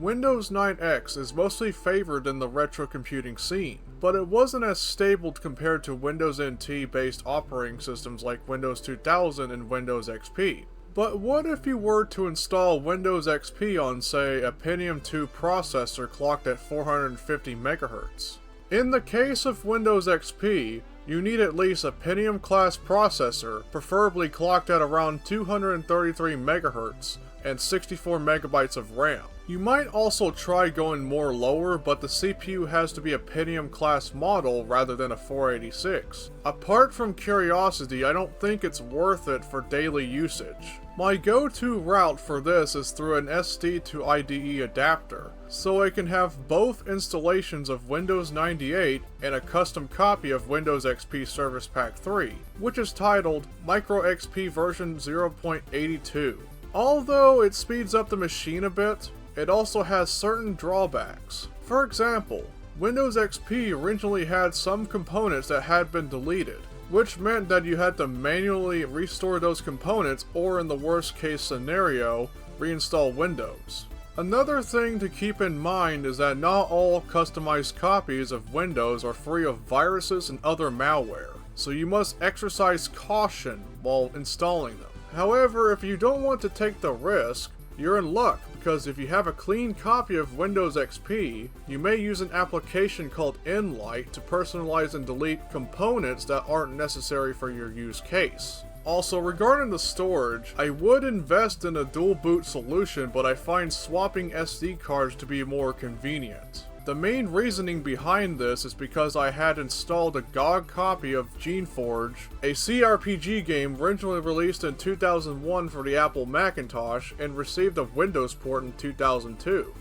Windows 9X is mostly favored in the retro computing scene, but it wasn't as stable compared to Windows NT based operating systems like Windows 2000 and Windows XP. But what if you were to install Windows XP on, say, a Pentium II processor clocked at 450 MHz? In the case of Windows XP, you need at least a Pentium class processor, preferably clocked at around 233 MHz and 64 MB of RAM. You might also try going more lower, but the CPU has to be a Pentium class model rather than a 486. Apart from curiosity, I don't think it's worth it for daily usage. My go-to route for this is through an SD to IDE adapter, so I can have both installations of Windows 98 and a custom copy of Windows XP Service Pack 3, which is titled Micro XP version 0.82. Although it speeds up the machine a bit, it also has certain drawbacks. For example, Windows XP originally had some components that had been deleted, which meant that you had to manually restore those components or, in the worst case scenario, reinstall Windows. Another thing to keep in mind is that not all customized copies of Windows are free of viruses and other malware, so you must exercise caution while installing them. However, if you don't want to take the risk, you're in luck, because if you have a clean copy of Windows XP, you may use an application called Nlight to personalize and delete components that aren't necessary for your use case. Also, regarding the storage, I would invest in a dual boot solution, but I find swapping SD cards to be more convenient. The main reasoning behind this is because I had installed a GOG copy of Geneforge, a CRPG game originally released in 2001 for the Apple Macintosh and received a Windows port in 2002.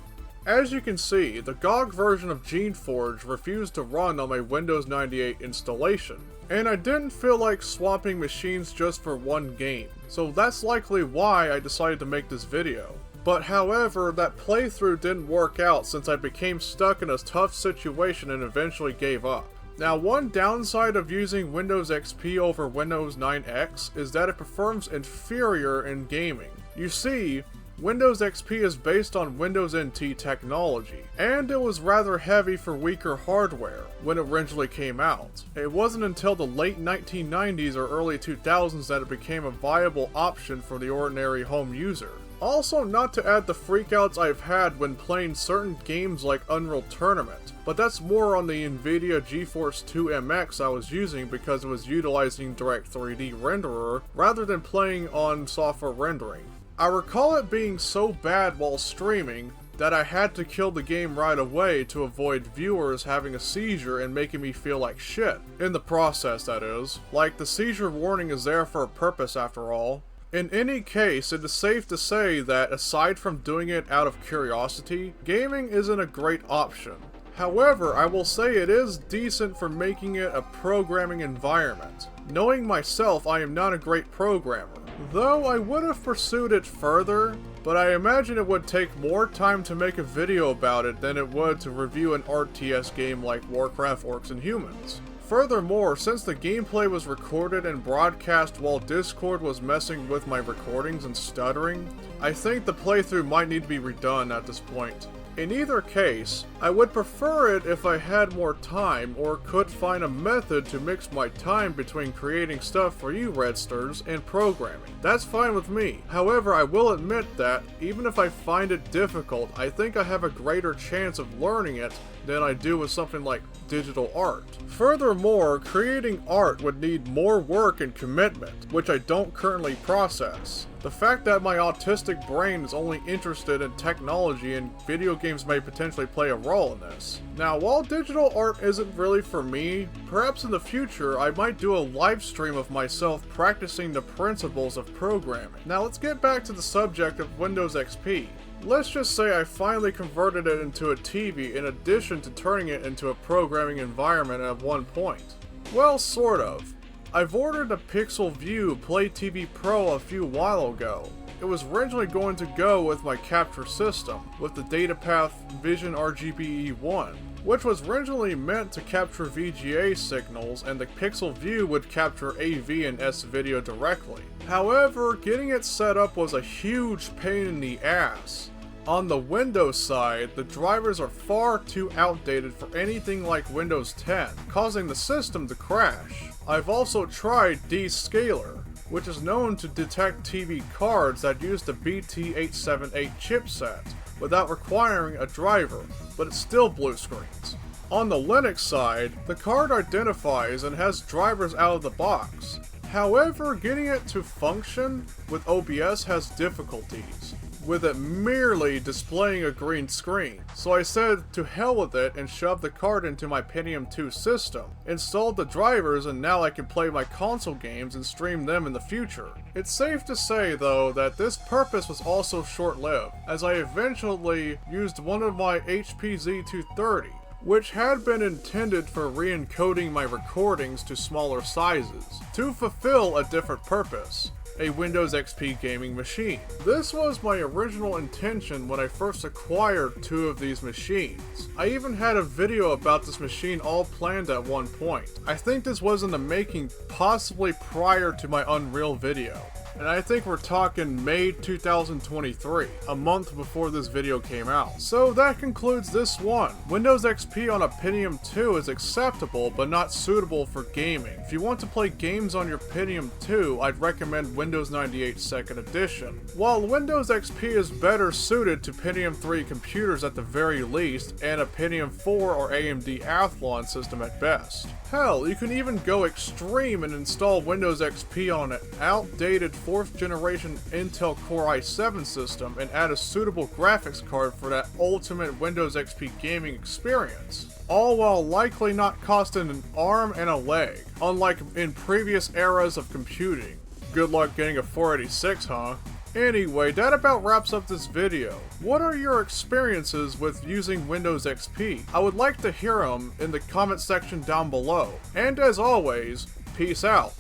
As you can see, the GOG version of Geneforge refused to run on my Windows 98 installation, and I didn't feel like swapping machines just for one game, so that's likely why I decided to make this video. But however, that playthrough didn't work out since I became stuck in a tough situation and eventually gave up. Now, one downside of using Windows XP over Windows 9X is that it performs inferior in gaming. You see, Windows XP is based on Windows NT technology, and it was rather heavy for weaker hardware when it originally came out. It wasn't until the late 1990s or early 2000s that it became a viable option for the ordinary home user. Also, not to add the freakouts I've had when playing certain games like Unreal Tournament, but that's more on the Nvidia GeForce 2 MX I was using because it was utilizing Direct 3D renderer rather than playing on software rendering. I recall it being so bad while streaming that I had to kill the game right away to avoid viewers having a seizure and making me feel like shit. In the process, that is. Like, the seizure warning is there for a purpose after all. In any case, it is safe to say that aside from doing it out of curiosity, gaming isn't a great option. However, I will say it is decent for making it a programming environment. Knowing myself, I am not a great programmer. Though I would have pursued it further, but I imagine it would take more time to make a video about it than it would to review an RTS game like Warcraft Orcs and Humans. Furthermore, since the gameplay was recorded and broadcast while Discord was messing with my recordings and stuttering, I think the playthrough might need to be redone at this point. In either case, I would prefer it if I had more time or could find a method to mix my time between creating stuff for you Redsters and programming. That's fine with me. However, I will admit that, even if I find it difficult, I think I have a greater chance of learning it than I do with something like digital art. Furthermore, creating art would need more work and commitment, which I don't currently process. The fact that my autistic brain is only interested in technology and video games may potentially play a role in this. Now, while digital art isn't really for me, perhaps in the future I might do a live stream of myself practicing the principles of programming. Now let's get back to the subject of Windows XP. Let's just say I finally converted it into a TV in addition to turning it into a programming environment at one point. Well, sort of. I've ordered a Pixel View Play TV Pro a few while ago. It was originally going to go with my capture system, with the DataPath Vision RGBE1, which was originally meant to capture VGA signals, and the Pixel View would capture AV and S-video directly. However, getting it set up was a huge pain in the ass. On the Windows side, the drivers are far too outdated for anything like Windows 10, causing the system to crash. I've also tried Descaler, which is known to detect TV cards that use the BT878 chipset without requiring a driver, but it still blue screens. On the Linux side, the card identifies and has drivers out of the box. However, getting it to function with OBS has difficulties, with it merely displaying a green screen. So I said to hell with it and shoved the card into my Pentium II system, installed the drivers, and now I can play my console games and stream them in the future. It's safe to say though that this purpose was also short-lived, as I eventually used one of my HP Z230, which had been intended for re-encoding my recordings to smaller sizes, to fulfill a different purpose: a Windows XP gaming machine. This was my original intention when I first acquired two of these machines. I even had a video about this machine all planned at one point. I think this was in the making possibly prior to my Unreal video. And I think we're talking May 2023, a month before this video came out. So that concludes this one. Windows XP on a Pentium II is acceptable, but not suitable for gaming. If you want to play games on your Pentium II, I'd recommend Windows 98 2nd Edition. While Windows XP is better suited to Pentium III computers at the very least, and a Pentium 4 or AMD Athlon system at best. Hell, you can even go extreme and install Windows XP on an outdated 4th generation Intel Core i7 system and add a suitable graphics card for that ultimate Windows XP gaming experience. All while likely not costing an arm and a leg, unlike in previous eras of computing. Good luck getting a 486, huh? Anyway, that about wraps up this video. What are your experiences with using Windows XP? I would like to hear them in the comment section down below. And as always, peace out.